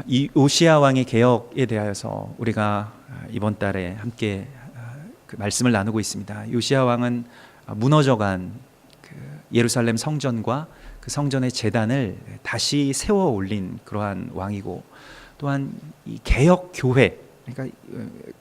이 요시야 왕의 개혁에 대하여서 우리가 이번 달에 함께 그 말씀을 나누고 있습니다. 요시야 왕은 무너져간 그 예루살렘 성전과 그 성전의 제단을 다시 세워 올린 그러한 왕이고, 또한 이 개혁 교회, 그러니까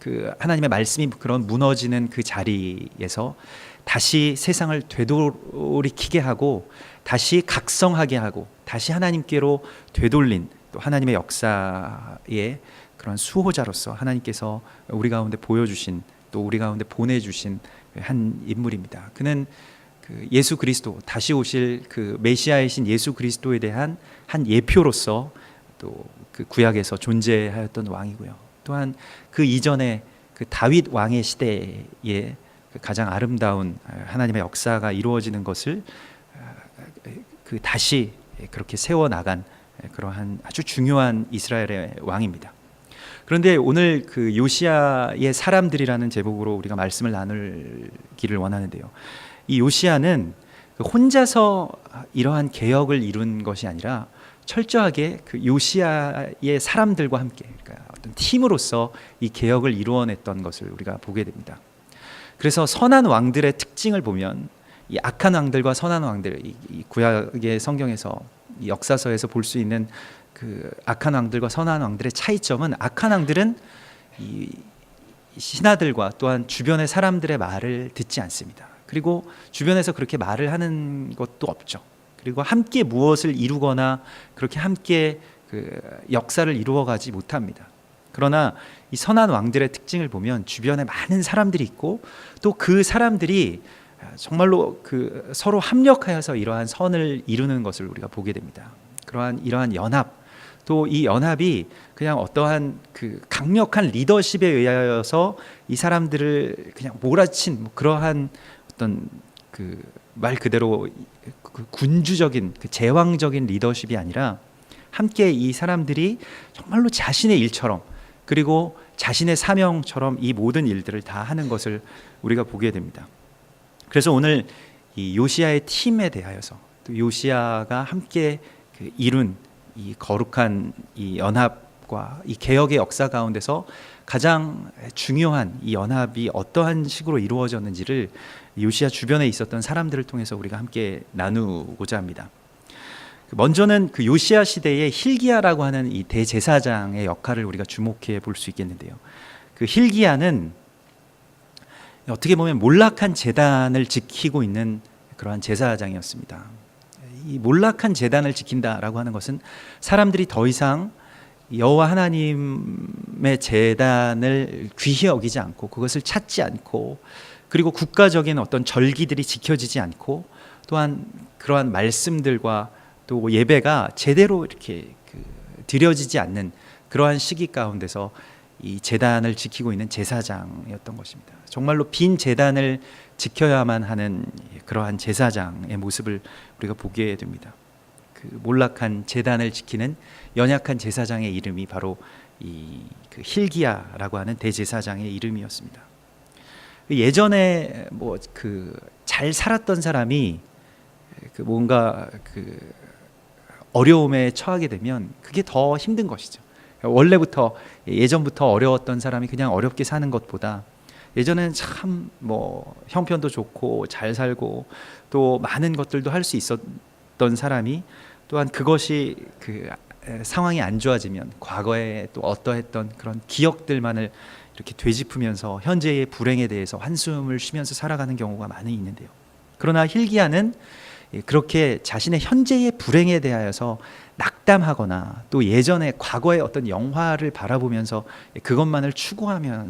그 하나님의 말씀이 그런 무너지는 그 자리에서 다시 세상을 되돌이키게 하고 다시 각성하게 하고 다시 하나님께로 되돌린, 또 하나님의 역사의 그런 수호자로서 하나님께서 우리 가운데 보여주신, 또 우리 가운데 보내주신 한 인물입니다. 그는 그 예수 그리스도, 다시 오실 그 메시아이신 예수 그리스도에 대한 한 예표로서 또 그 구약에서 존재하였던 왕이고요. 또한 그 이전에 그 다윗 왕의 시대에 그 가장 아름다운 하나님의 역사가 이루어지는 것을 그 다시 그렇게 세워 나간 그러한 아주 중요한 이스라엘의 왕입니다. 그런데 오늘 그 요시야의 사람들이라는 제목으로 우리가 말씀을 나누기를 원하는데요. 이 요시야는 혼자서 이러한 개혁을 이룬 것이 아니라 철저하게 그 요시야의 사람들과 함께, 그러니까 어떤 팀으로서 이 개혁을 이루어냈던 것을 우리가 보게 됩니다. 그래서 선한 왕들의 특징을 보면 이 악한 왕들과 선한 왕들, 이 구약의 성경에서, 이 역사서에서 볼 수 있는 그 악한 왕들과 선한 왕들의 차이점은, 악한 왕들은 이 신하들과 또한 주변의 사람들의 말을 듣지 않습니다. 그리고 주변에서 그렇게 말을 하는 것도 없죠. 그리고 함께 무엇을 이루거나 그렇게 함께 그 역사를 이루어가지 못합니다. 그러나 이 선한 왕들의 특징을 보면 주변에 많은 사람들이 있고, 또 그 사람들이 정말로 그 서로 합력하여서 이러한 선을 이루는 것을 우리가 보게 됩니다. 이러한 연합, 또 이 연합이 그냥 어떠한 그 강력한 리더십에 의하여서 이 사람들을 그냥 몰아친 그러한 어떤 그 말 그대로 그 군주적인, 그 제왕적인 리더십이 아니라, 함께 이 사람들이 정말로 자신의 일처럼, 그리고 자신의 사명처럼 이 모든 일들을 다 하는 것을 우리가 보게 됩니다. 그래서 오늘 이 요시야의 팀에 대하여서, 또 요시야가 함께 그 이룬 이 거룩한 이 연합과 이 개혁의 역사 가운데서 가장 중요한 이 연합이 어떠한 식으로 이루어졌는지를 요시야 주변에 있었던 사람들을 통해서 우리가 함께 나누고자 합니다. 먼저는 그 요시야 시대의 hil기야라고 하는 이 대제사장의 역할을 우리가 주목해 볼 수 있겠는데요. 그 hil기야는 어떻게 보면 몰락한 제단을 지키고 있는 그러한 제사장이었습니다. 이 몰락한 제단을 지킨다라고 하는 것은 사람들이 더 이상 여호와 하나님의 제단을 귀히 여기지 않고, 그것을 찾지 않고, 그리고 국가적인 어떤 절기들이 지켜지지 않고, 또한 그러한 말씀들과 또 예배가 제대로 이렇게 드려지지 않는 그러한 시기 가운데서 이 제단을 지키고 있는 제사장이었던 것입니다. 정말로 빈 제단을 지켜야만 하는 그러한 제사장의 모습을 우리가 보게 됩니다. 그 몰락한 제단을 지키는 연약한 제사장의 이름이 바로 그 hil기야라고 하는 대제사장의 이름이었습니다. 예전에 뭐 그 잘 살았던 사람이 그 뭔가 그 어려움에 처하게 되면 그게 더 힘든 것이죠. 원래부터 예전부터 어려웠던 사람이 그냥 어렵게 사는 것보다, 예전에는 참 뭐 형편도 좋고 잘 살고 또 많은 것들도 할 수 있었던 사람이, 또한 그것이 그 상황이 안 좋아지면 과거에 또 어떠했던 그런 기억들만을 이렇게 되짚으면서 현재의 불행에 대해서 한숨을 쉬면서 살아가는 경우가 많이 있는데요. 그러나 hil기야는 그렇게 자신의 현재의 불행에 대하여서 낙담하거나, 또 예전의 과거의 어떤 영화를 바라보면서 그것만을 추구하며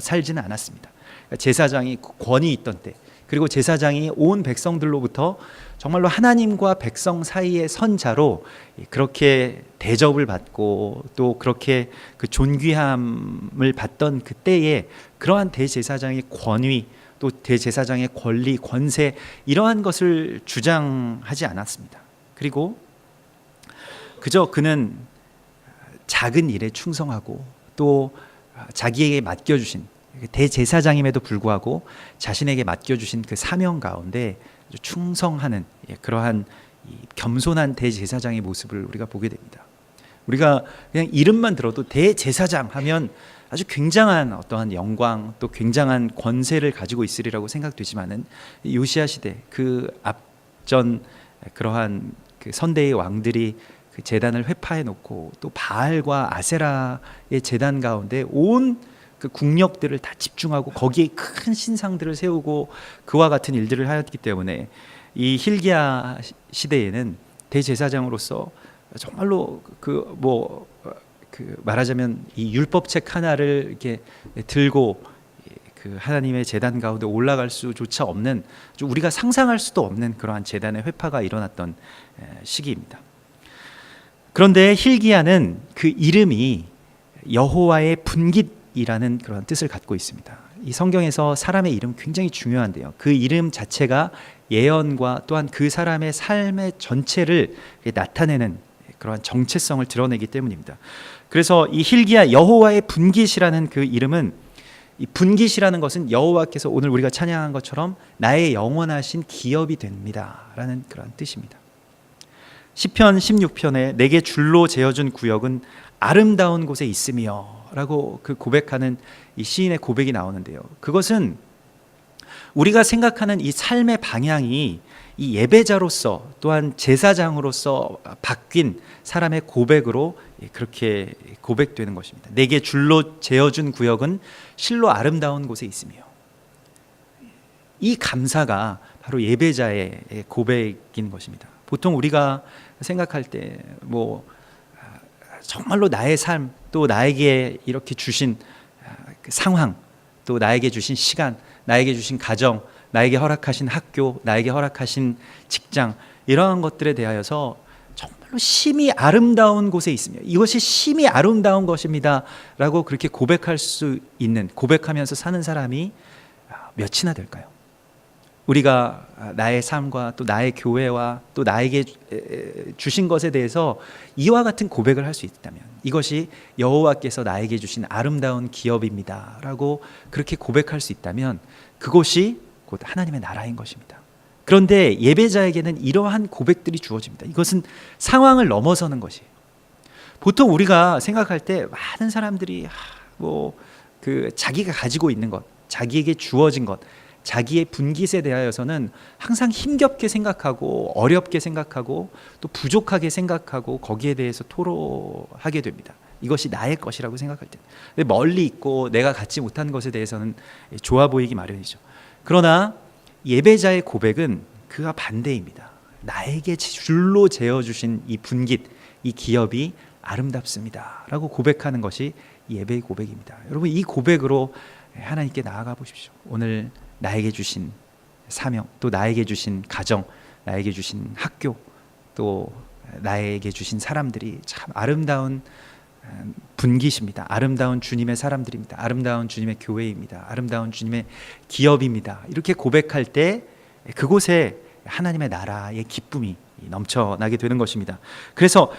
살지는 않았습니다. 제사장이 권위 있던 때, 그리고 제사장이 온 백성들로부터 정말로 하나님과 백성 사이의 선자로 그렇게 대접을 받고, 또 그렇게 그 존귀함을 받던 그때에 그러한 대제사장의 권위, 또 대제사장의 권리, 권세, 이러한 것을 주장하지 않았습니다. 그리고 그저 그는 작은 일에 충성하고, 또 자기에게 맡겨주신, 대제사장임에도 불구하고 자신에게 맡겨주신 그 사명 가운데 충성하는 그러한 겸손한 대제사장의 모습을 우리가 보게 됩니다. 우리가 그냥 이름만 들어도 대제사장 하면 아주 굉장한 어떠한 영광 또 굉장한 권세를 가지고 있으리라고 생각되지만은 요시야 시대 그 앞전 그러한 그 선대의 왕들이 그 제단을 회파해 놓고 또 바알과 아세라의 제단 가운데 온 그 국력들을 다 집중하고 거기에 큰 신상들을 세우고 그와 같은 일들을 하였기 때문에 이 힐기야 시대에는 대제사장으로서 정말로 그 말하자면 이 율법책 하나를 이렇게 들고 그 하나님의 제단 가운데 올라갈 수조차 없는 우리가 상상할 수도 없는 그러한 제단의 회파가 일어났던 시기입니다. 그런데 힐기야는 그 이름이 여호와의 분깃이라는 그런 뜻을 갖고 있습니다. 이 성경에서 사람의 이름 굉장히 중요한데요. 그 이름 자체가 예언과 또한 그 사람의 삶의 전체를 나타내는 그러한 정체성을 드러내기 때문입니다. 그래서 이 힐기야 여호와의 분깃이라는 그 이름은 이 분깃이라는 것은 여호와께서 오늘 우리가 찬양한 것처럼 나의 영원하신 기업이 됩니다라는 그런 뜻입니다. 시편 16편에 내게 줄로 재어준 구역은 아름다운 곳에 있으며라고 그 고백하는 이 시인의 고백이 나오는데요. 그것은 우리가 생각하는 이 삶의 방향이 이 예배자로서 또한 제사장으로서 바뀐 사람의 고백으로 그렇게 고백되는 것입니다. 내게 줄로 재어준 구역은 실로 아름다운 곳에 있으며, 이 감사가 바로 예배자의 고백인 것입니다. 보통 우리가 생각할 때 정말로 나의 삶 또 나에게 이렇게 주신 상황 또 나에게 주신 시간 나에게 주신 가정 나에게 허락하신 학교 나에게 허락하신 직장 이러한 것들에 대하여서 정말로 심히 아름다운 곳에 있으며 이것이 심히 아름다운 것입니다 라고 그렇게 고백할 수 있는 고백하면서 사는 사람이 몇이나 될까요? 우리가 나의 삶과 또 나의 교회와 또 나에게 주신 것에 대해서 이와 같은 고백을 할 수 있다면 이것이 여호와께서 나에게 주신 아름다운 기업입니다 라고 그렇게 고백할 수 있다면 그것이 곧 하나님의 나라인 것입니다. 그런데 예배자에게는 이러한 고백들이 주어집니다. 이것은 상황을 넘어서는 것이에요. 보통 우리가 생각할 때 많은 사람들이 자기가 가지고 있는 것 자기에게 주어진 것 자기의 분깃에 대하여서는 항상 힘겹게 생각하고 어렵게 생각하고 또 부족하게 생각하고 거기에 대해서 토로하게 됩니다. 이것이 나의 것이라고 생각할 때. 근데 멀리 있고 내가 갖지 못한 것에 대해서는 좋아 보이기 마련이죠. 그러나 예배자의 고백은 그와 반대입니다. 나에게 줄로 재어주신 이 분깃, 이 기업이 아름답습니다 라고 고백하는 것이 예배의 고백입니다. 여러분 이 고백으로 하나님께 나아가 보십시오. 오늘 나에게 주신 사명, 또 나에게 주신 가정, 나에게 주신 학교, 또 나에게 주신 사람들이 참 아름다운 분깃입니다. 아름다운 주님의 사람들입니다. 아름다운 주님의 교회입니다. 아름다운 주님의 기업입니다. 이렇게 고백할 때 그곳에 하나님의 나라의 기쁨이 넘쳐나게 되는 것입니다. 그래서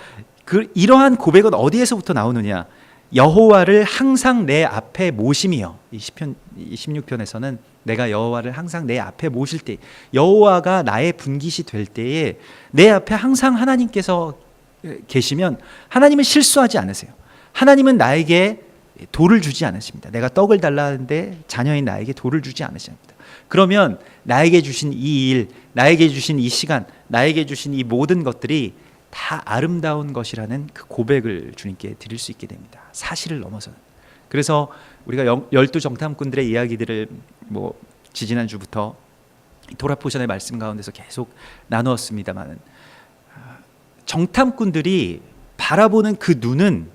이러한 고백은 어디에서부터 나오느냐? 여호와를 항상 내 앞에 모심이여. 이 시편 16편에서는 내가 여호와를 항상 내 앞에 모실 때 여호와가 나의 분깃이 될 때에 내 앞에 항상 하나님께서 계시면 하나님은 실수하지 않으세요. 하나님은 나에게 돌을 주지 않으십니다. 내가 떡을 달라 하는데 자녀인 나에게 돌을 주지 않으십니다. 그러면 나에게 주신 이 일, 나에게 주신 이 시간, 나에게 주신 이 모든 것들이 다 아름다운 것이라는 그 고백을 주님께 드릴 수 있게 됩니다. 사실을 넘어서는. 그래서 우리가 12정탐꾼들의 이야기들을 지지난주부터 도라포션의 말씀 가운데서 계속 나누었습니다만 정탐꾼들이 바라보는 그 눈은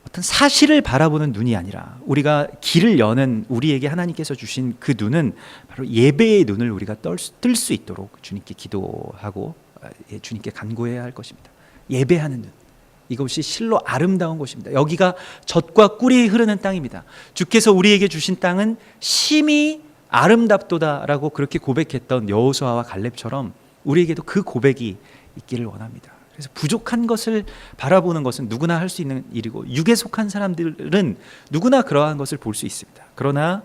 어떤 사실을 바라보는 눈이 아니라 우리가 길을 여는 우리에게 하나님께서 주신 그 눈은 바로 예배의 눈을 우리가 뜰 수 있도록 주님께 기도하고 주님께 간구해야 할 것입니다. 예배하는 눈, 이것이 실로 아름다운 곳입니다. 여기가 젖과 꿀이 흐르는 땅입니다. 주께서 우리에게 주신 땅은 심히 아름답도다라고 그렇게 고백했던 여호수아와 갈렙처럼 우리에게도 그 고백이 있기를 원합니다. 그래서 부족한 것을 바라보는 것은 누구나 할 수 있는 일이고 육에 속한 사람들은 누구나 그러한 것을 볼 수 있습니다. 그러나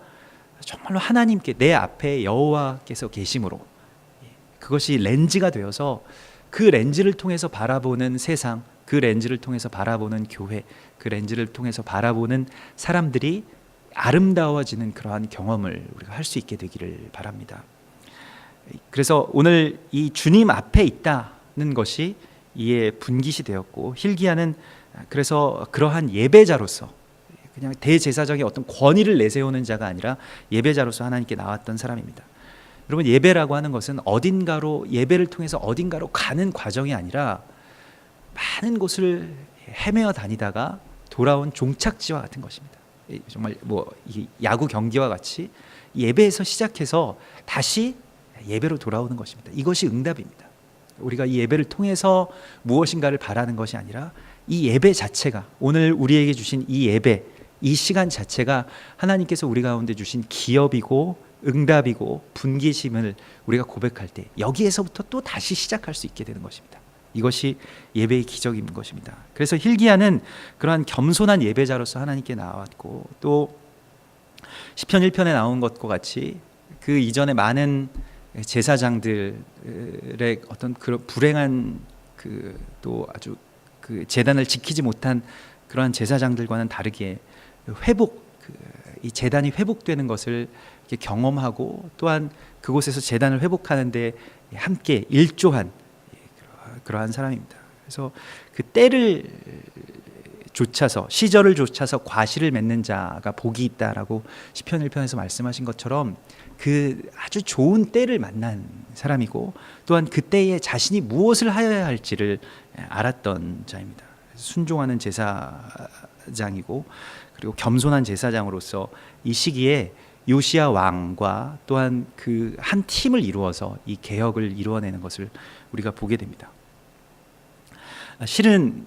정말로 하나님께 내 앞에 여호와께서 계심으로 그것이 렌즈가 되어서 그 렌즈를 통해서 바라보는 세상, 그 렌즈를 통해서 바라보는 교회, 그 렌즈를 통해서 바라보는 사람들이 아름다워지는 그러한 경험을 우리가 할 수 있게 되기를 바랍니다. 그래서 오늘 이 주님 앞에 있다는 것이 이에 분깃이 되었고, hilkiah는 그래서 그러한 예배자로서 그냥 대제사장의 어떤 권위를 내세우는 자가 아니라 예배자로서 하나님께 나왔던 사람입니다. 여러분, 예배라고 하는 것은 어딘가로, 예배를 통해서 어딘가로 가는 과정이 아니라 많은 곳을 헤매어 다니다가 돌아온 종착지와 같은 것입니다. 정말 이 야구 경기와 같이 예배에서 시작해서 다시 예배로 돌아오는 것입니다. 이것이 응답입니다. 우리가 이 예배를 통해서 무엇인가를 바라는 것이 아니라 이 예배 자체가, 오늘 우리에게 주신 이 예배, 이 시간 자체가 하나님께서 우리 가운데 주신 기업이고 응답이고 분기심을 우리가 고백할 때 여기에서부터 또 다시 시작할 수 있게 되는 것입니다. 이것이 예배의 기적인 것입니다. 그래서 hilkiah는 그러한 겸손한 예배자로서 하나님께 나왔고, 또 시편 1편에 나온 것과 같이 그 이전에 많은 제사장들의 어떤 그런 불행한 또 아주 제단을 지키지 못한 그러한 제사장들과는 다르게 이 제단이 회복되는 것을 경험하고, 또한 그곳에서 제단을 회복하는데 함께 일조한 그러한 사람입니다. 그래서 그 때를 좇아서, 시절을 좇아서 과실을 맺는 자가 복이 있다라고 시편 1편에서 말씀하신 것처럼 그 아주 좋은 때를 만난 사람이고, 또한 그 때에 자신이 무엇을 하여야 할지를 알았던 자입니다. 순종하는 제사장이고, 그리고 겸손한 제사장으로서 이 시기에 요시야 왕과 또한 그 한 팀을 이루어서 이 개혁을 이루어내는 것을 우리가 보게 됩니다. 실은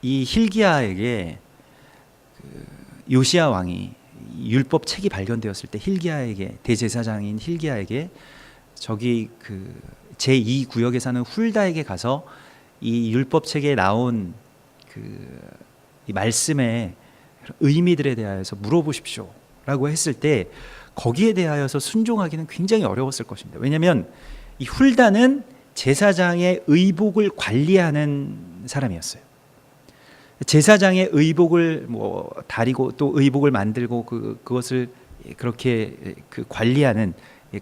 이 hilkiah에게 요시야 왕이 율법 책이 발견되었을 때 hilkiah에게, 대제사장인 hilkiah에게 저기 제2 구역에 사는 훌다에게 가서 이 율법 책에 나온 이 말씀의 의미들에 대하여서 물어보십시오라고 했을 때 거기에 대하여서 순종하기는 굉장히 어려웠을 것입니다. 왜냐하면 이 훌다는 제사장의 의복을 관리하는 사람이었어요. 제사장의 의복을 다리고 또 의복을 만들고 그것을 그렇게 관리하는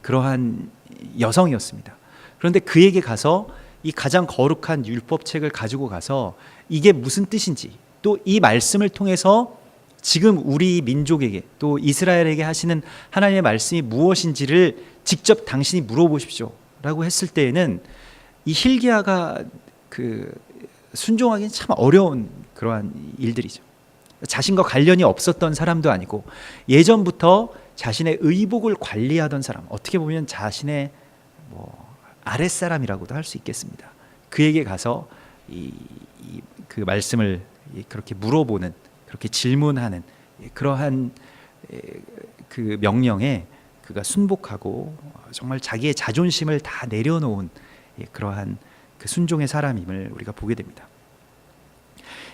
그러한 여성이었습니다. 그런데 그에게 가서 이 가장 거룩한 율법책을 가지고 가서 이게 무슨 뜻인지, 또 이 말씀을 통해서 지금 우리 민족에게 또 이스라엘에게 하시는 하나님의 말씀이 무엇인지를 직접 당신이 물어보십시오 라고 했을 때에는 이 hilkiah가 순종하기는 참 어려운 그러한 일들이죠. 자신과 관련이 없었던 사람도 아니고 예전부터 자신의 의복을 관리하던 사람, 어떻게 보면 자신의 아랫사람이라고도 할 수 있겠습니다. 그에게 가서 그 말씀을 그렇게 물어보는, 그렇게 질문하는 그러한 그 명령에 그가 순복하고 정말 자기의 자존심을 다 내려놓은 그러한 그 순종의 사람임을 우리가 보게 됩니다.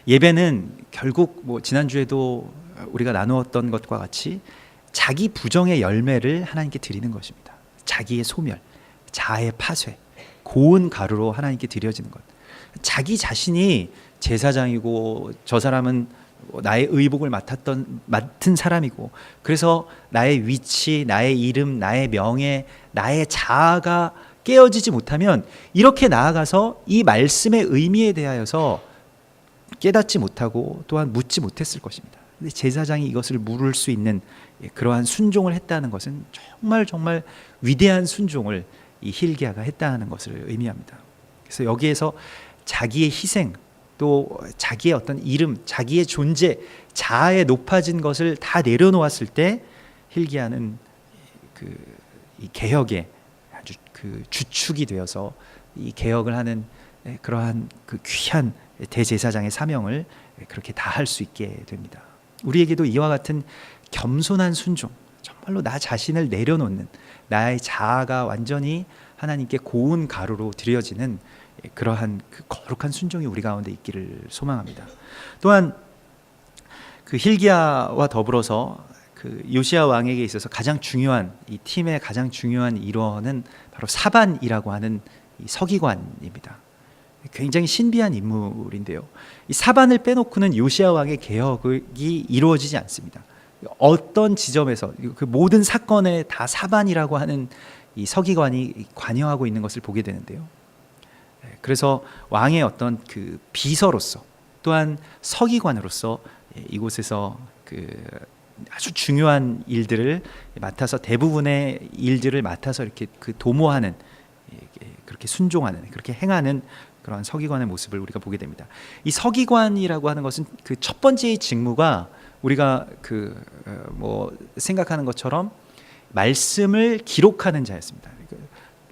예배는 결국 지난주에도 우리가 나누었던 것과 같이 자기 부정의 열매를 하나님께 드리는 것입니다. 자기의 소멸, 자아의 파쇄, 고운 가루로 하나님께 드려지는 것. 자기 자신이 제사장이고 저 사람은 나의 의복을 맡은 사람이고, 그래서 나의 위치, 나의 이름, 나의 명예, 나의 자아가 깨어지지 못하면 이렇게 나아가서 이 말씀의 의미에 대하여서 깨닫지 못하고 또한 묻지 못했을 것입니다. 근데 제사장이 이것을 물을 수 있는 그러한 순종을 했다는 것은 정말 위대한 순종을 이 hilkiah가 했다는 것을 의미합니다. 그래서 여기에서 자기의 희생, 또 자기의 어떤 이름, 자기의 존재, 자아에 높아진 것을 다 내려놓았을 때 hilkiah는 이 개혁의 아주 주축이 되어서 이 개혁을 하는 그러한 귀한 대제사장의 사명을 그렇게 다할 수 있게 됩니다. 우리에게도 이와 같은 겸손한 순종, 정말로 나 자신을 내려놓는, 나의 자아가 완전히 하나님께 고운 가루로 드려지는 그러한 거룩한 순종이 우리 가운데 있기를 소망합니다. 또한 hilkiah와 더불어서 요시야 왕에게 있어서 가장 중요한, 이 팀의 가장 중요한 일원은 바로 사반이라고 하는 이 서기관입니다. 굉장히 신비한 인물인데요. 이 사반을 빼놓고는 요시야 왕의 개혁이 이루어지지 않습니다. 어떤 지점에서 그 모든 사건에 다 사반이라고 하는 이 서기관이 관여하고 있는 것을 보게 되는데요. 그래서 왕의 어떤 그 비서로서 또한 서기관으로서 이곳에서 그 아주 중요한 일들을 맡아서 대부분의 일들을 맡아서 이렇게 그 도모하는, 그렇게 순종하는, 그렇게 행하는 그런 서기관의 모습을 우리가 보게 됩니다. 이 서기관이라고 하는 것은 그 첫 번째의 직무가 우리가 그 뭐 생각하는 것처럼 말씀을 기록하는 자였습니다.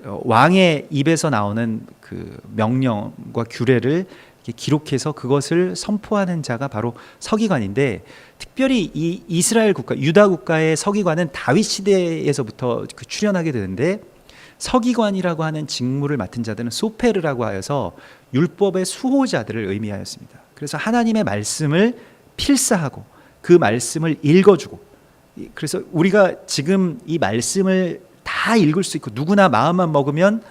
왕의 입에서 나오는 그 명령과 규례를 기록해서 그것을 선포하는 자가 바로 서기관인데, 특별히 이 이스라엘 국가, 유다 국가의 서기관은 다윗 시대에서부터 그 출현하게 되는데, 서기관이라고 하는 직무를 맡은 자들은 소페르라고 하여서 율법의 수호자들을 의미하였습니다. 그래서 하나님의 말씀을 필사하고 그 말씀을 읽어주고, 그래서 우리가 지금 이 말씀을 다 읽을 수 있고 누구나 마음만 먹으면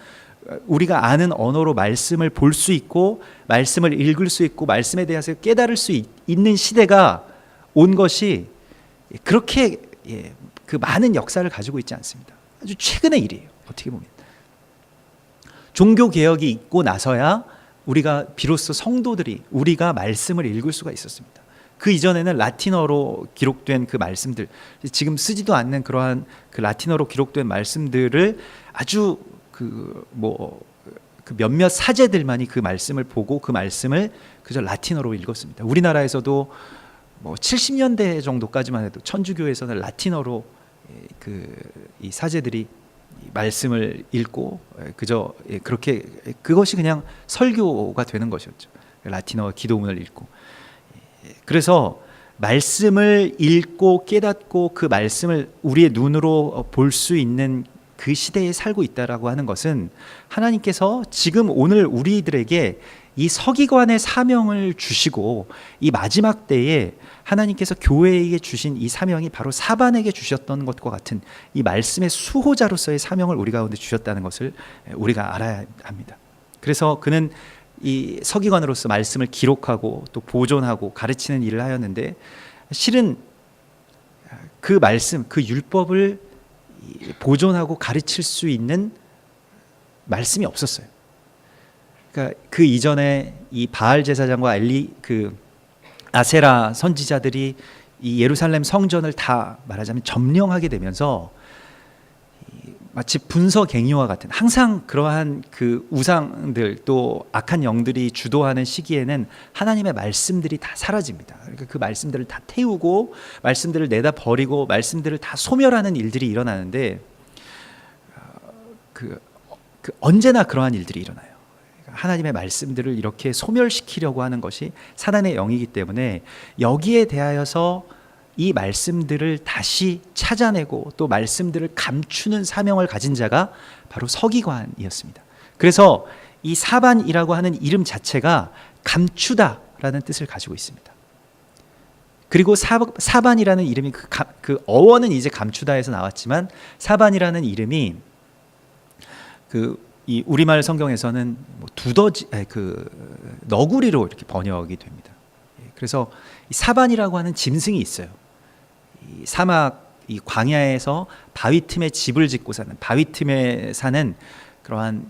우리가 아는 언어로 말씀을 볼 수 있고 말씀을 읽을 수 있고 말씀에 대해서 깨달을 수 있는 시대가 온 것이 그렇게 그 많은 역사를 가지고 있지 않습니다. 아주 최근의 일이에요. 어떻게 보면 종교 개혁이 있고 나서야 우리가 비로소 성도들이 우리가 말씀을 읽을 수가 있었습니다. 그 이전에는 라틴어로 기록된 그 말씀들, 지금 쓰지도 않는 그러한 그 라틴어로 기록된 말씀들을 아주 그 몇몇 사제들만이 그 말씀을 보고 그 말씀을 그저 라틴어로 읽었습니다. 우리나라에서도 뭐 70년대 정도까지만 해도 천주교에서는 라틴어로 이 사제들이 말씀을 읽고 그저 그렇게 그것이 그냥 설교가 되는 것이었죠. 라틴어 기도문을 읽고. 그래서 말씀을 읽고 깨닫고 그 말씀을 우리의 눈으로 볼 수 있는 그 시대에 살고 있다라고 하는 것은 하나님께서 지금 오늘 우리들에게 이 서기관의 사명을 주시고 이 마지막 때에 하나님께서 교회에게 주신 이 사명이 바로 사반에게 주셨던 것과 같은 이 말씀의 수호자로서의 사명을 우리 가운데 주셨다는 것을 우리가 알아야 합니다. 그래서 그는 이 서기관으로서 말씀을 기록하고 또 보존하고 가르치는 일을 하였는데, 실은 그 말씀, 그 율법을 보존하고 가르칠 수 있는 말씀이 없었어요. 그러니까 그 이전에 이 바알 제사장과 그 아세라 선지자들이 이 예루살렘 성전을 다 말하자면 점령하게 되면서 마치 분서갱이와 같은, 항상 그러한 그 우상들 또 악한 영들이 주도하는 시기에는 하나님의 말씀들이 다 사라집니다. 그러니까 그 말씀들을 다 태우고 말씀들을 내다 버리고 말씀들을 다 소멸하는 일들이 일어나는데, 언제나 그러한 일들이 일어나요. 하나님의 말씀들을 이렇게 소멸시키려고 하는 것이 사단의 영이기 때문에 여기에 대하여서 이 말씀들을 다시 찾아내고 또 말씀들을 감추는 사명을 가진 자가 바로 서기관이었습니다. 그래서 이 사반이라고 하는 이름 자체가 감추다라는 뜻을 가지고 있습니다. 그리고 사반이라는 이름이 그 어원은 이제 감추다에서 나왔지만 사반이라는 이름이 이 우리말 성경에서는 두더지, 너구리로 이렇게 번역이 됩니다. 그래서 이 사반이라고 하는 짐승이 있어요. 이 사막, 이 광야에서 바위 틈에 집을 짓고 사는, 바위 틈에 사는 그러한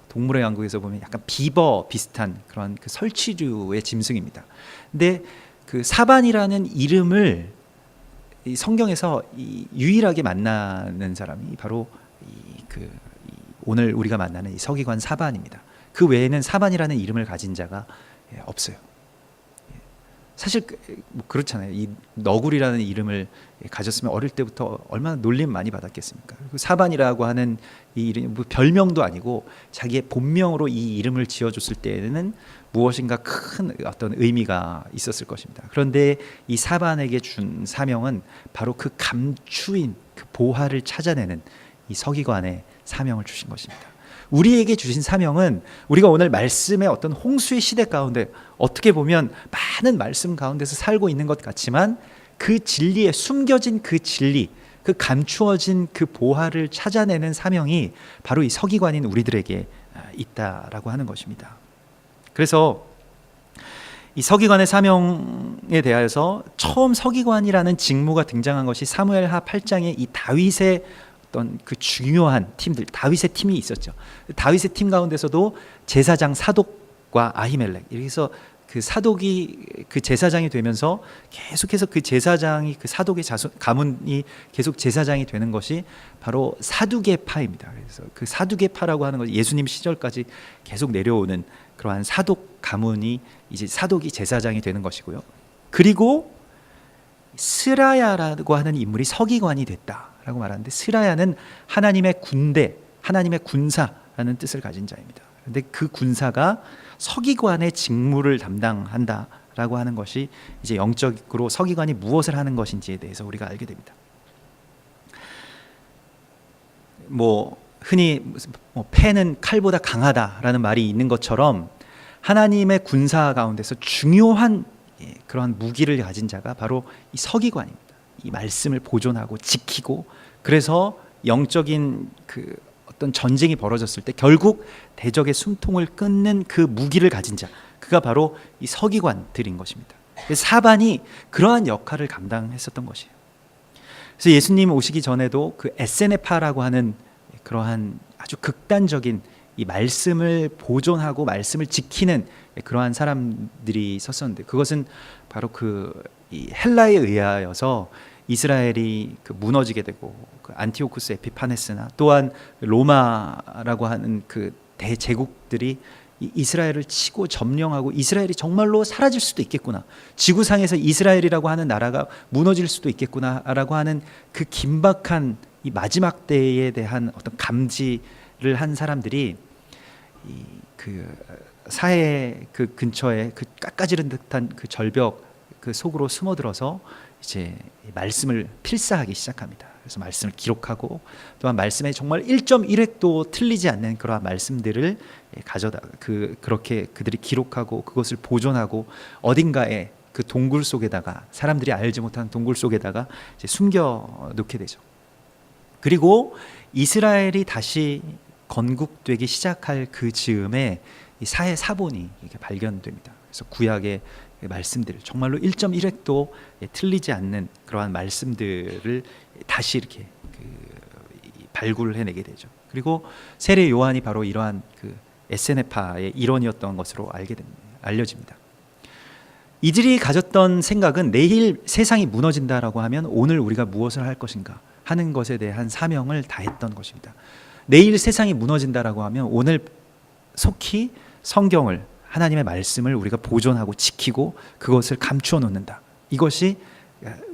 동물의 왕국에서 보면 약간 비버 비슷한 그런 그 설치류의 짐승입니다. 근데 그 사반이라는 이름을 이 성경에서 유일하게 만나는 사람이 바로 오늘 우리가 만나는 이 서기관 사반입니다. 그 외에는 사반이라는 이름을 가진 자가 없어요. 사실 그렇잖아요. 이 너구리라는 이름을 가졌으면 어릴 때부터 얼마나 놀림 많이 받았겠습니까? 사반이라고 하는 이 이름이 별명도 아니고 자기의 본명으로 이 이름을 지어줬을 때에는 무엇인가 큰 어떤 의미가 있었을 것입니다. 그런데 이 사반에게 준 사명은 바로 그 감추인 그 보화를 찾아내는 이 서기관의 사명을 주신 것입니다. 우리에게 주신 사명은 우리가 오늘 말씀의 어떤 홍수의 시대 가운데 어떻게 보면 많은 말씀 가운데서 살고 있는 것 같지만 그 진리에 숨겨진 그 진리, 그 감추어진 그 보화를 찾아내는 사명이 바로 이 서기관인 우리들에게 있다라고 하는 것입니다. 그래서 이 서기관의 사명에 대하여서 처음 서기관이라는 직무가 등장한 것이 사무엘하 8장에 이 다윗의 어떤 그 중요한 팀들, 다윗의 팀이 있었죠. 다윗의 팀 가운데서도 제사장 사독과 아히멜렉, 이렇게 해서 그 사독이 그 제사장이 되면서 계속해서 그 제사장이 그 사독의 가문이 계속 제사장이 되는 것이 바로 사두개파입니다. 그래서 그 사두개파라고 하는 것이 예수님 시절까지 계속 내려오는 그러한 사독 가문이 이제 사독이 제사장이 되는 것이고요. 그리고 스라야라고 하는 인물이 서기관이 됐다라고 말하는데, 스라야는 하나님의 군대, 하나님의 군사라는 뜻을 가진 자입니다. 그런데 그 군사가 서기관의 직무를 담당한다라고 하는 것이 이제 영적으로 서기관이 무엇을 하는 것인지에 대해서 우리가 알게 됩니다. 흔히 패는 칼보다 강하다라는 말이 있는 것처럼 하나님의 군사 가운데서 중요한 그러한 무기를 가진 자가 바로 이 서기관입니다. 이 말씀을 보존하고 지키고, 그래서 영적인 그 어떤 전쟁이 벌어졌을 때 결국 대적의 숨통을 끊는 그 무기를 가진 자, 그가 바로 이 서기관들인 것입니다. 사반이 그러한 역할을 감당했었던 것이에요. 그래서 예수님 오시기 전에도 그 에세네파라고 하는 그러한 아주 극단적인 이 말씀을 보존하고 말씀을 지키는 그러한 사람들이 섰었는데, 그것은 바로 이 헬라에 의하여서 이스라엘이 그 무너지게 되고, 그 안티오쿠스 에피파네스나 또한 로마라고 하는 그 대제국들이 이스라엘을 치고 점령하고 이스라엘이 정말로 사라질 수도 있겠구나, 지구상에서 이스라엘이라고 하는 나라가 무너질 수도 있겠구나라고 하는 그 긴박한 이 마지막 때에 대한 어떤 감지를 한 사람들이 그 사해 그 근처에 그 깎아지른 듯한 그 절벽 그 속으로 숨어들어서 이제 말씀을 필사하기 시작합니다. 그래서 말씀을 기록하고, 또한 말씀에 정말 1.1획도 틀리지 않는 그러한 말씀들을 가져다 그렇게 그들이 기록하고 그것을 보존하고 어딘가에 그 동굴 속에다가, 사람들이 알지 못하는 동굴 속에다가 이제 숨겨 놓게 되죠. 그리고 이스라엘이 다시 건국되기 시작할 그 즈음에 이 사해 사본이 이렇게 발견됩니다. 그래서 구약의 말씀들, 정말로 1.1획도 틀리지 않는 그러한 말씀들을 다시 이렇게 발굴해내게 되죠. 그리고 세례 요한이 바로 이러한 그 에세네파의 일원이었던 것으로 알려집니다. 이들이 가졌던 생각은 내일 세상이 무너진다라고 하면 오늘 우리가 무엇을 할 것인가 하는 것에 대한 사명을 다했던 것입니다. 내일 세상이 무너진다라고 하면 오늘 속히 성경을, 하나님의 말씀을 우리가 보존하고 지키고 그것을 감추어 놓는다. 이것이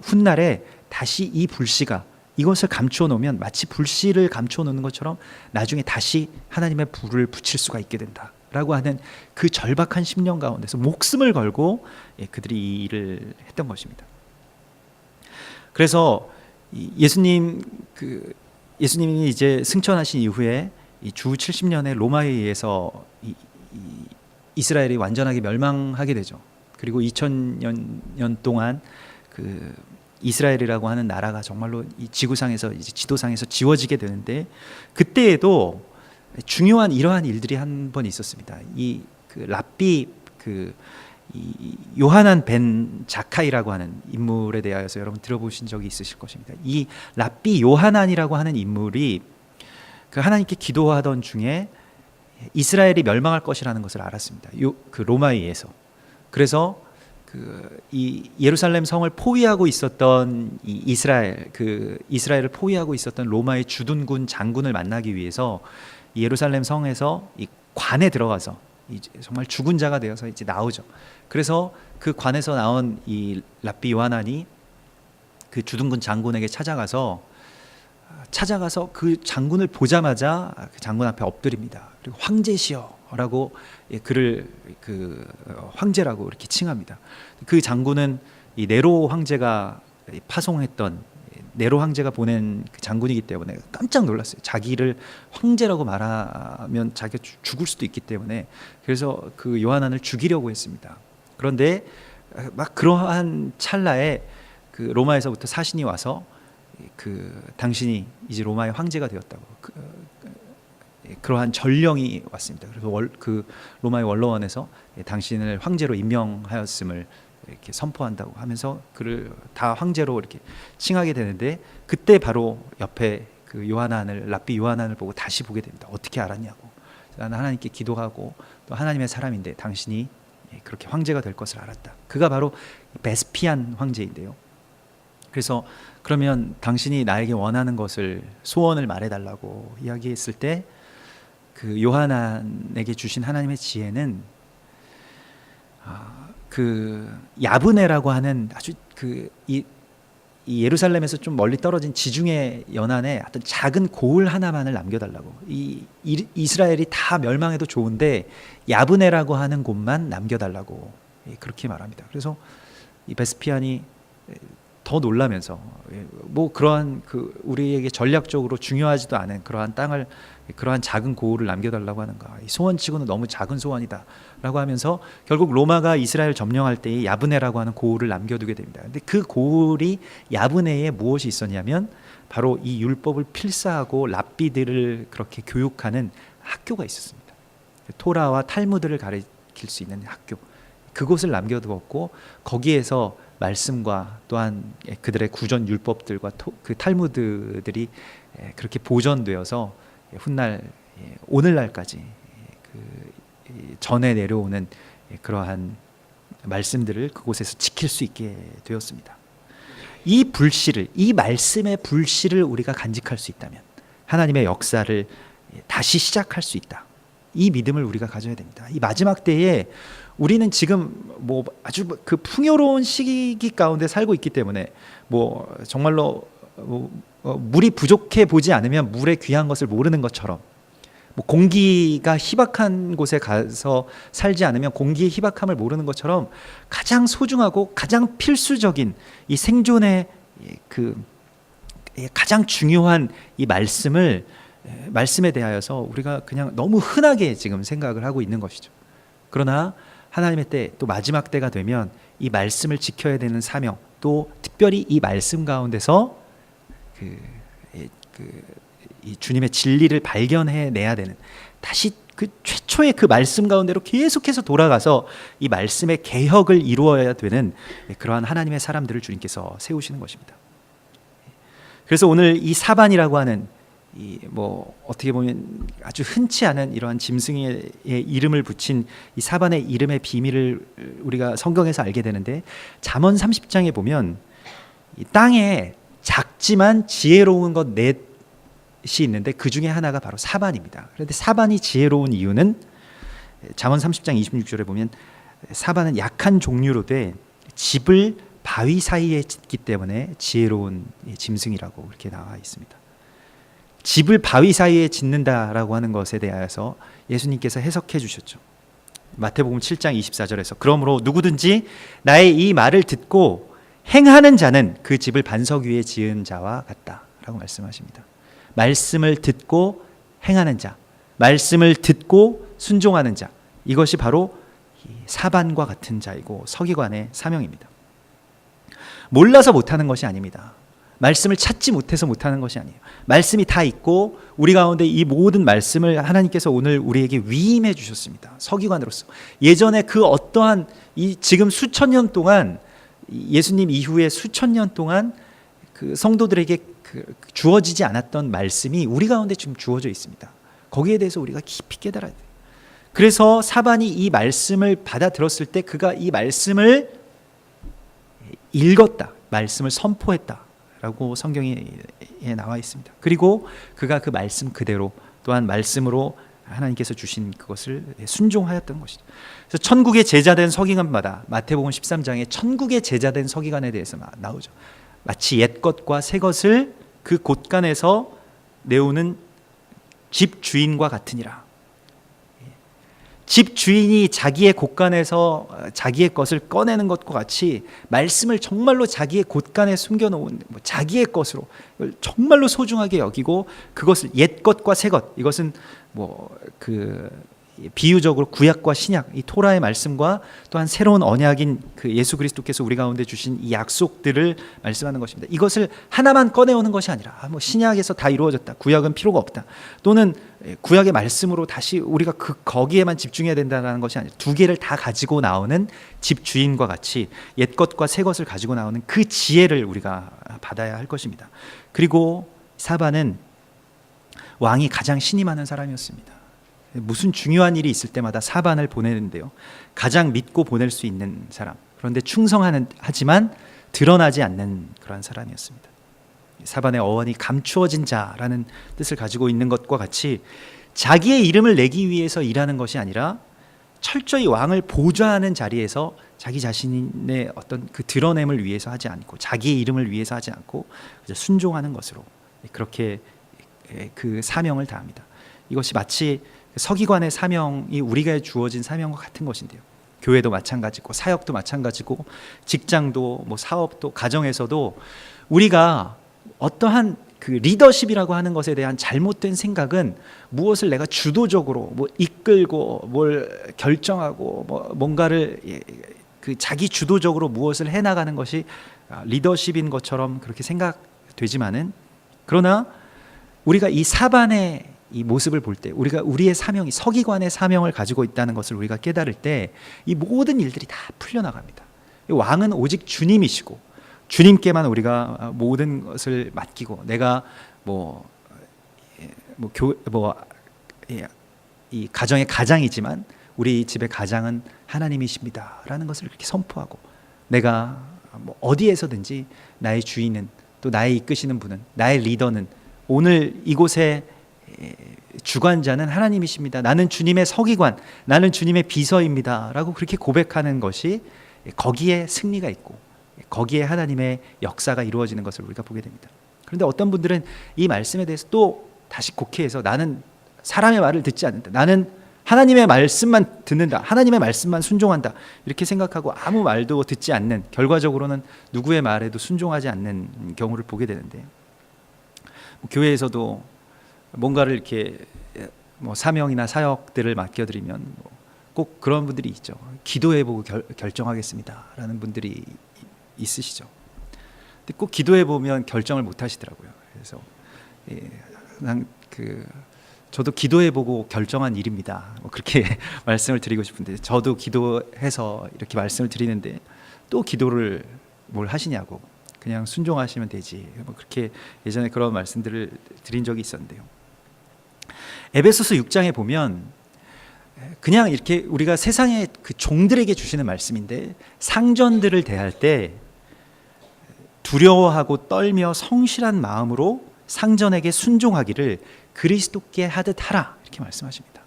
훗날에 다시 이 불씨가 이것을 감추어 놓으면 마치 불씨를 감추어 놓는 것처럼 나중에 다시 하나님의 불을 붙일 수가 있게 된다라고 하는 그 절박한 심령 가운데서 목숨을 걸고 그들이 이 일을 했던 것입니다. 그래서 예수님이 이제 승천하신 이후에 주 70년에 로마에 의해서 이스라엘이 완전하게 멸망하게 되죠. 그리고 2000년 동안 그 이스라엘이라고 하는 나라가 정말로 이 지구상에서 이제 지도상에서 지워지게 되는데, 그때에도 중요한 이러한 일들이 한 번 있었습니다. 이 그 랍비 이 요하난 벤 자카이라고 하는 인물에 대하여서 여러분 들어보신 적이 있으실 것입니다. 이 랍비 요하난이라고 하는 인물이 그 하나님께 기도하던 중에 이스라엘이 멸망할 것이라는 것을 알았습니다. 그 로마에 의해서. 그래서 이 예루살렘 성을 포위하고 있었던 이 이스라엘을 포위하고 있었던 로마의 주둔군 장군을 만나기 위해서 이 예루살렘 성에서 이 관에 들어가서 이제 정말 죽은 자가 되어서 이제 나오죠. 그래서 그 관에서 나온 이 랍비 요하난이 그 주둔군 장군에게 찾아가서 그 장군을 보자마자 그 장군 앞에 엎드립니다. 그리고 황제시여라고 그를 황제라고 이렇게 칭합니다. 그 장군은 이 네로 황제가 파송했던 네로 황제가 보낸 그 장군이기 때문에 깜짝 놀랐어요. 자기를 황제라고 말하면 자기가 죽을 수도 있기 때문에. 그래서 그 요하난을 죽이려고 했습니다. 그런데 막 그러한 찰나에 그 로마에서부터 사신이 와서 당신이 이제 로마의 황제가 되었다고 그러한 전령이 왔습니다. 그래서 그 로마의 원로원에서 당신을 황제로 임명하였음을 이렇게 선포한다고 하면서 그를 다 황제로 이렇게 칭하게 되는데, 그때 바로 옆에 그 랍비 요하난을 보고 다시 보게 됩니다. 어떻게 알았냐고. 나는 하나님께 기도하고 또 하나님의 사람인데 당신이 그렇게 황제가 될 것을 알았다. 그가 바로 베스피안 황제인데요. 그래서 그러면 당신이 나에게 원하는 것을, 소원을 말해달라고 이야기했을 때 그 요하난에게 주신 하나님의 지혜는 그 야브네라고 하는 아주 이 예루살렘에서 좀 멀리 떨어진 지중해 연안에 어떤 작은 고을 하나만을 남겨달라고. 이스라엘이 다 멸망해도 좋은데 야브네라고 하는 곳만 남겨달라고 그렇게 말합니다. 그래서 이 베스피안이 더 놀라면서 뭐 그러한 우리에게 전략적으로 중요하지도 않은 그러한 땅을, 그러한 작은 고을을 남겨달라고 하는가, 이 소원치고는 너무 작은 소원이다 라고 하면서 결국 로마가 이스라엘 점령할 때에 야브네라고 하는 고을을 남겨두게 됩니다. 근데 그 고을이, 야브네에 무엇이 있었냐면 바로 이 율법을 필사하고 랍비들을 그렇게 교육하는 학교가 있었습니다. 토라와 탈무드를 가르칠 수 있는 학교, 그곳을 남겨두었고 거기에서 말씀과 또한 그들의 구전 율법들과 그 탈무드들이 그렇게 보존되어서 훗날 오늘날까지 전해 내려오는 그러한 말씀들을 그곳에서 지킬 수 있게 되었습니다. 이 불씨를, 이 말씀의 불씨를 우리가 간직할 수 있다면 하나님의 역사를 다시 시작할 수 있다. 이 믿음을 우리가 가져야 됩니다. 이 마지막 때에 우리는 지금 뭐 아주 그 풍요로운 시기 가운데 살고 있기 때문에 뭐 정말로 물이 부족해 보지 않으면 물의 귀한 것을 모르는 것처럼, 뭐 공기가 희박한 곳에 가서 살지 않으면 공기의 희박함을 모르는 것처럼 가장 소중하고 가장 필수적인 이 생존의 가장 중요한 이 말씀에 대하여서 우리가 그냥 너무 흔하게 지금 생각을 하고 있는 것이죠. 그러나 하나님의 때, 또 마지막 때가 되면 이 말씀을 지켜야 되는 사명, 또 특별히 이 말씀 가운데서 이 주님의 진리를 발견해내야 되는, 다시 그 최초의 그 말씀 가운데로 계속해서 돌아가서 이 말씀의 개혁을 이루어야 되는 그러한 하나님의 사람들을 주님께서 세우시는 것입니다. 그래서 오늘 이 사반이라고 하는 뭐 어떻게 보면 아주 흔치 않은 이러한 짐승의 이름을 붙인 이 사반의 이름의 비밀을 우리가 성경에서 알게 되는데, 잠언 30장에 보면 이 땅에 작지만 지혜로운 것 넷이 있는데 그 중에 하나가 바로 사반입니다. 그런데 사반이 지혜로운 이유는 잠언 30장 26절에 보면 사반은 약한 종류로 돼 집을 바위 사이에 짓기 때문에 지혜로운 짐승이라고 그렇게 나와 있습니다. 집을 바위 사이에 짓는다라고 하는 것에 대해서 예수님께서 해석해 주셨죠. 마태복음 7장 24절에서 그러므로 누구든지 나의 이 말을 듣고 행하는 자는 그 집을 반석 위에 지은 자와 같다라고 말씀하십니다. 말씀을 듣고 행하는 자, 말씀을 듣고 순종하는 자, 이것이 바로 사반과 같은 자이고 서기관의 사명입니다. 몰라서 못하는 것이 아닙니다. 말씀을 찾지 못해서 못하는 것이 아니에요. 말씀이 다 있고 우리 가운데 이 모든 말씀을 하나님께서 오늘 우리에게 위임해 주셨습니다. 서기관으로서. 예전에 그 어떠한 지금 수천 년 동안, 예수님 이후에 수천 년 동안 그 성도들에게 주어지지 않았던 말씀이 우리 가운데 지금 주어져 있습니다. 거기에 대해서 우리가 깊이 깨달아야 돼요. 그래서 사반이 이 말씀을 받아들었을 때 그가 이 말씀을 읽었다, 말씀을 선포했다 라고 성경에 나와 있습니다. 그리고 그가 그 말씀 그대로, 또한 말씀으로 하나님께서 주신 그것을 순종하였던 것이죠. 그래서 천국의 제자된 서기관마다 마태복음 13장에 천국의 제자된 서기관에 대해서 나오죠. 마치 옛 것과 새 것을 그 곳간에서 내오는 집 주인과 같으니라. 집 주인이 자기의 곳간에서 자기의 것을 꺼내는 것과 같이 말씀을 정말로 자기의 곳간에 숨겨놓은 자기의 것으로 정말로 소중하게 여기고, 그것을 옛 것과 새 것, 이것은 비유적으로 구약과 신약, 이 토라의 말씀과 또한 새로운 언약인 그 예수 그리스도께서 우리 가운데 주신 이 약속들을 말씀하는 것입니다. 이것을 하나만 꺼내오는 것이 아니라 뭐 신약에서 다 이루어졌다, 구약은 필요가 없다, 또는 구약의 말씀으로 다시 우리가 거기에만 집중해야 된다는 것이 아니라 두 개를 다 가지고 나오는 집주인과 같이 옛 것과 새 것을 가지고 나오는 그 지혜를 우리가 받아야 할 것입니다. 그리고 사반은 왕이 가장 신임하는 사람이었습니다. 무슨 중요한 일이 있을 때마다 사반을 보내는데요, 가장 믿고 보낼 수 있는 사람, 그런데 하지만 드러나지 않는 그러한 사람이었습니다. 사반의 어원이 감추어진 자라는 뜻을 가지고 있는 것과 같이 자기의 이름을 내기 위해서 일하는 것이 아니라 철저히 왕을 보좌하는 자리에서 자기 자신의 어떤 그 드러냄을 위해서 하지 않고, 자기의 이름을 위해서 하지 않고 순종하는 것으로 그렇게 그 사명을 다합니다. 이것이 마치 서기관의 사명이 우리가 주어진 사명과 같은 것인데요, 교회도 마찬가지고 사역도 마찬가지고 직장도 뭐 사업도 가정에서도 우리가 어떠한 그 리더십이라고 하는 것에 대한 잘못된 생각은 무엇을 내가 주도적으로 뭐 이끌고 뭘 결정하고 뭐 뭔가를 그 자기 주도적으로 무엇을 해나가는 것이 리더십인 것처럼 그렇게 생각되지만은, 그러나 우리가 이 사반의 이 모습을 볼 때 우리가 우리의 사명이 서기관의 사명을 가지고 있다는 것을 우리가 깨달을 때 이 모든 일들이 다 풀려나갑니다. 왕은 오직 주님이시고 주님께만 우리가 모든 것을 맡기고, 내가 이 가정의 가장이지만 우리 집의 가장은 하나님이십니다라는 것을 이렇게 선포하고, 내가 어디에서든지 나의 주인은, 또 나의 이끄시는 분은, 나의 리더는, 오늘 이곳에 주관자는 하나님이십니다, 나는 주님의 서기관, 나는 주님의 비서입니다 라고 그렇게 고백하는 것이, 거기에 승리가 있고 거기에 하나님의 역사가 이루어지는 것을 우리가 보게 됩니다. 그런데 어떤 분들은 이 말씀에 대해서 또 다시 곡해해서 나는 사람의 말을 듣지 않는다, 나는 하나님의 말씀만 듣는다, 하나님의 말씀만 순종한다, 이렇게 생각하고 아무 말도 듣지 않는, 결과적으로는 누구의 말에도 순종하지 않는 경우를 보게 되는데, 교회에서도 뭔가를 이렇게 사명이나 사역들을 맡겨드리면 꼭 그런 분들이 있죠. 기도해보고 결정하겠습니다 라는 분들이 있으시죠. 근데 꼭 기도해보면 결정을 못 하시더라고요. 그래서 저도 기도해보고 결정한 일입니다, 그렇게 말씀을 드리고 싶은데, 저도 기도해서 이렇게 말씀을 드리는데 또 기도를 뭘 하시냐고, 그냥 순종하시면 되지, 그렇게 예전에 그런 말씀들을 드린 적이 있었는데요, 에베소서 6장에 보면 그냥 이렇게 우리가 세상의 그 종들에게 주시는 말씀인데, 상전들을 대할 때 두려워하고 떨며 성실한 마음으로 상전에게 순종하기를 그리스도께 하듯 하라, 이렇게 말씀하십니다.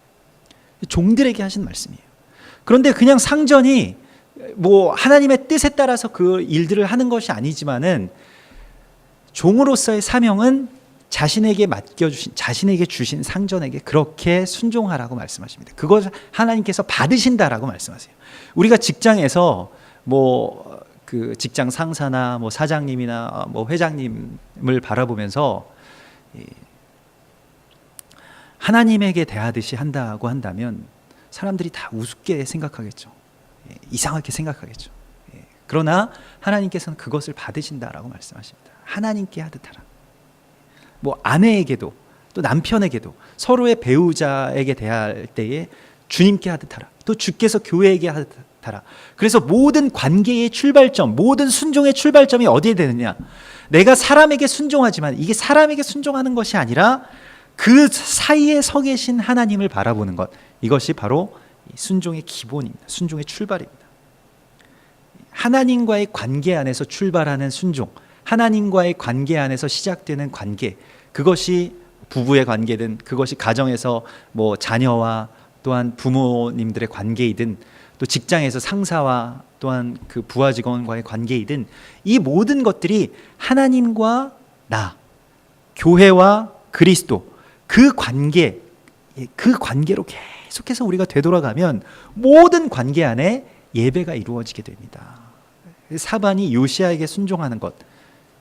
종들에게 하신 말씀이에요. 그런데 그냥 상전이 하나님의 뜻에 따라서 그 일들을 하는 것이 아니지만은, 종으로서의 사명은 자신에게 맡겨주신, 자신에게 주신 상전에게 그렇게 순종하라고 말씀하십니다. 그걸 하나님께서 받으신다라고 말씀하세요. 우리가 직장에서 그 직장 상사나 사장님이나 회장님을 바라보면서 하나님에게 대하듯이 한다고 한다면 사람들이 다 우습게 생각하겠죠. 이상하게 생각하겠죠. 그러나 하나님께서는 그것을 받으신다라고 말씀하십니다. 하나님께 하듯 하라. 아내에게도 또 남편에게도 서로의 배우자에게 대할 때에 주님께 하듯 하라. 또 주께서 교회에게 하듯 하라. 그래서 모든 관계의 출발점, 모든 순종의 출발점이 어디에 되느냐? 내가 사람에게 순종하지만 이게 사람에게 순종하는 것이 아니라 그 사이에 서 계신 하나님을 바라보는 것, 이것이 바로 순종의 기본입니다. 순종의 출발입니다. 하나님과의 관계 안에서 출발하는 순종, 하나님과의 관계 안에서 시작되는 관계, 그것이 부부의 관계든, 그것이 가정에서 자녀와 또한 부모님들의 관계이든, 또 직장에서 상사와 또한 그 부하 직원과의 관계이든, 이 모든 것들이 하나님과 나, 교회와 그리스도, 그 관계로 계속해서 우리가 되돌아가면 모든 관계 안에 예배가 이루어지게 됩니다. 사반이 요시아에게 순종하는 것,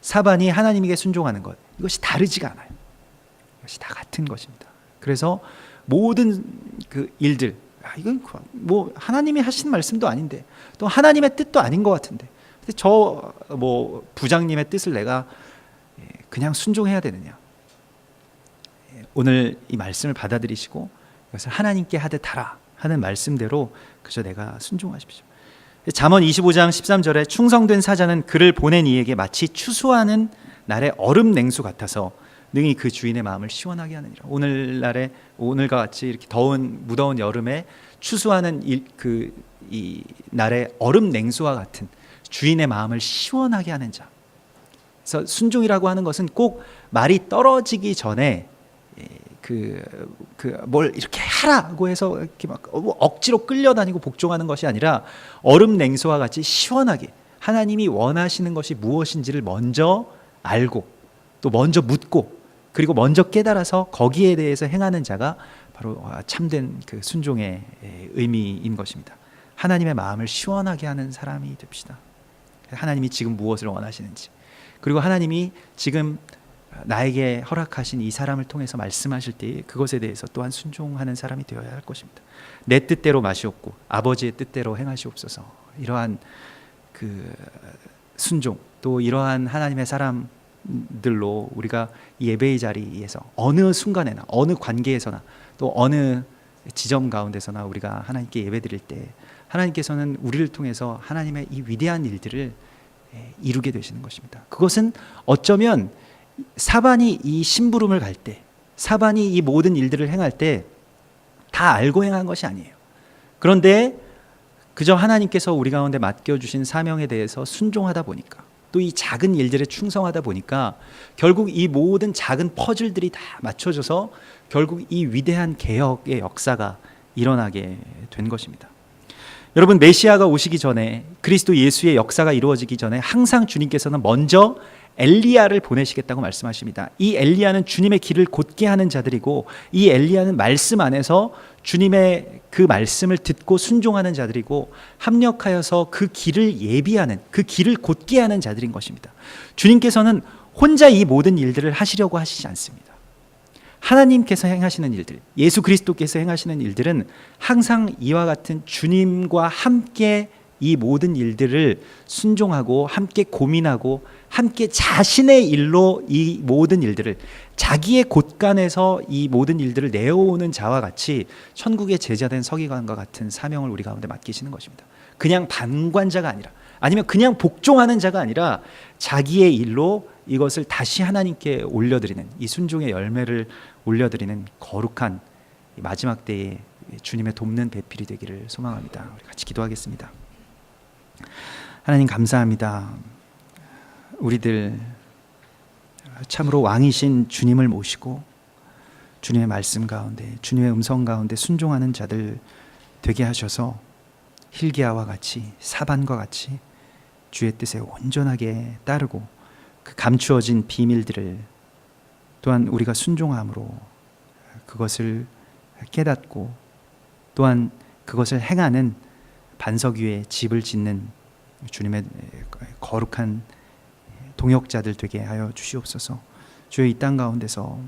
사반이 하나님에게 순종하는 것, 이것이 다르지가 않아요. 이것이 다 같은 것입니다. 그래서 모든 그 일들, 이건 뭐 하나님이 하신 말씀도 아닌데, 또 하나님의 뜻도 아닌 것 같은데, 근데 저 뭐 부장님의 뜻을 내가 그냥 순종해야 되느냐? 오늘 이 말씀을 받아들이시고 이것을 하나님께 하듯 하라 하는 말씀대로 그저 내가 순종하십시오. 잠언 25장 13절에 충성된 사자는 그를 보낸 이에게 마치 추수하는 날의 얼음 냉수 같아서 능히 그 주인의 마음을 시원하게 하느니라. 오늘과 같이 이렇게 무더운 여름에 추수하는 이 날의 얼음 냉수와 같은 주인의 마음을 시원하게 하는 자. 그래서 순종이라고 하는 것은 꼭 말이 떨어지기 전에 뭘 이렇게 하라고 해서 이렇게 막 억지로 끌려다니고 복종하는 것이 아니라 얼음 냉수와 같이 시원하게 하나님이 원하시는 것이 무엇인지를 먼저 알고 또 먼저 묻고 그리고 먼저 깨달아서 거기에 대해서 행하는 자가 바로 참된 그 순종의 의미인 것입니다. 하나님의 마음을 시원하게 하는 사람이 됩시다. 하나님이 지금 무엇을 원하시는지, 그리고 하나님이 지금 나에게 허락하신 이 사람을 통해서 말씀하실 때 그것에 대해서 또한 순종하는 사람이 되어야 할 것입니다. 내 뜻대로 마시옵고 아버지의 뜻대로 행하시옵소서. 이러한 그 순종, 또 이러한 하나님의 사람들로 우리가 이 예배의 자리에서 어느 순간에나 어느 관계에서나 또 어느 지점 가운데서나 우리가 하나님께 예배드릴 때 하나님께서는 우리를 통해서 하나님의 이 위대한 일들을 이루게 되시는 것입니다. 그것은 어쩌면 사반이 이 심부름을 갈 때, 사반이 이 모든 일들을 행할 때 다 알고 행한 것이 아니에요. 그런데 그저 하나님께서 우리 가운데 맡겨주신 사명에 대해서 순종하다 보니까, 또 이 작은 일들에 충성하다 보니까 결국 이 모든 작은 퍼즐들이 다 맞춰져서 결국 이 위대한 개혁의 역사가 일어나게 된 것입니다. 여러분, 메시아가 오시기 전에, 그리스도 예수의 역사가 이루어지기 전에 항상 주님께서는 먼저 엘리야를 보내시겠다고 말씀하십니다. 이 엘리야는 주님의 길을 곧게 하는 자들이고, 이 엘리야는 말씀 안에서 주님의 그 말씀을 듣고 순종하는 자들이고, 합력하여서 그 길을 예비하는, 그 길을 곧게 하는 자들인 것입니다. 주님께서는 혼자 이 모든 일들을 하시려고 하시지 않습니다. 하나님께서 행하시는 일들, 예수 그리스도께서 행하시는 일들은 항상 이와 같은 주님과 함께 이 모든 일들을 순종하고 함께 고민하고 함께 자신의 일로 이 모든 일들을, 자기의 곳간에서 이 모든 일들을 내어오는 자와 같이 천국의 제자된 서기관과 같은 사명을 우리 가운데 맡기시는 것입니다. 그냥 방관자가 아니라, 아니면 그냥 복종하는 자가 아니라 자기의 일로 이것을 다시 하나님께 올려드리는, 이 순종의 열매를 올려드리는 거룩한 마지막 때에 주님의 돕는 배필이 되기를 소망합니다. 우리 같이 기도하겠습니다. 하나님, 감사합니다. 우리들 참으로 왕이신 주님을 모시고 주님의 말씀 가운데, 주님의 음성 가운데 순종하는 자들 되게 하셔서 hil기야와 같이, 사반과 같이 주의 뜻에 온전하게 따르고 그 감추어진 비밀들을 또한 우리가 순종함으로 그것을 깨닫고 또한 그것을 행하는 반석 위에 집을 짓는 주님의 거룩한 동역자들 되게 하여 주시옵소서. 주의 이 땅 가운데서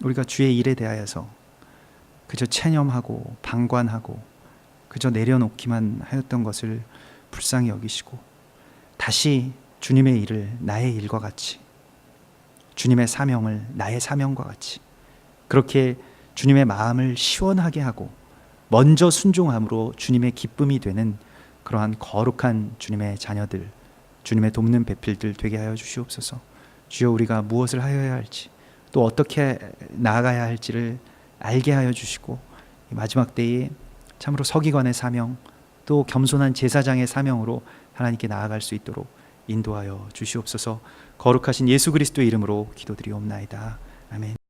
우리가 주의 일에 대하여서 그저 체념하고 방관하고 그저 내려놓기만 하였던 것을 불쌍히 여기시고 다시 주님의 일을 나의 일과 같이, 주님의 사명을 나의 사명과 같이 그렇게 주님의 마음을 시원하게 하고 먼저 순종함으로 주님의 기쁨이 되는 그러한 거룩한 주님의 자녀들, 주님의 돕는 배필들 되게 하여 주시옵소서. 주여, 우리가 무엇을 하여야 할지 또 어떻게 나아가야 할지를 알게 하여 주시고 이 마지막 때에 참으로 서기관의 사명 또 겸손한 제사장의 사명으로 하나님께 나아갈 수 있도록 인도하여 주시옵소서. 거룩하신 예수 그리스도의 이름으로 기도드리옵나이다. 아멘.